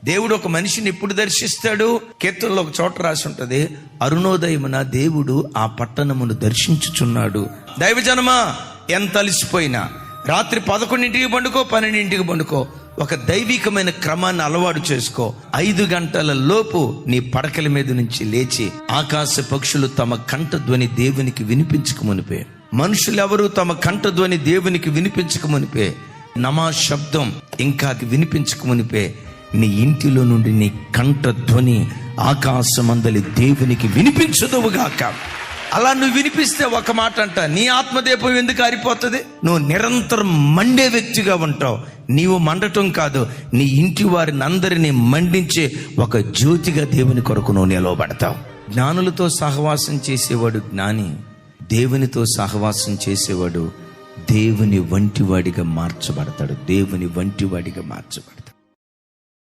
దేవుడు ఒక మనిషిని ఎప్పుడు దర్శిస్తాడు? కీర్తనలో ఒక చోట రాసి ఉంటది, అరుణోదయమున దేవుడు ఆ పట్టణమును దర్శించుచున్నాడు. దైవజనమా, ఎంత అలసిపోయినా రాత్రి 11ంటికి పండుకో, 12ంటికి పండుకో, ఒక దైవికమైన క్రమాన్ని అలవాటు చేసుకో. 5 గంటల లోపు నీ పడకల మీద నుంచి లేచి ఆకాశ పక్షులు తమ కంఠధ్వని దేవునికి వినిపించక మునిపే, మనుషులెవరూ తమ కంఠధ్వని దేవునికి వినిపించక మునిపే, నమా శబ్దం ఇంకా వినిపించక మునిపే నీ ఇంటిలో నుండి నీ కంఠధ్వని ఆకాశమందలి దేవునికి వినిపించదువుగాక. అలా నువ్వు వినిపిస్తే ఒక మాట అంట, నీ ఆత్మదీపం ఎందుకు ఆరిపోతుంది? నువ్వు నిరంతరం మండే వ్యక్తిగా ఉంటావు. నీవు మండటం కాదు, నీ ఇంటి వారిని అందరినీ మండించే ఒక జ్యోతిగా దేవుని కొరకు నువ్వు నిలవబడతావు. జ్ఞానులతో సహవాసం చేసేవాడు జ్ఞాని, దేవునితో సహవాసం చేసేవాడు దేవుని వంటివాడిగా మార్చబడతాడు. దేవుని వంటివాడిగా మార్చబడతాడు.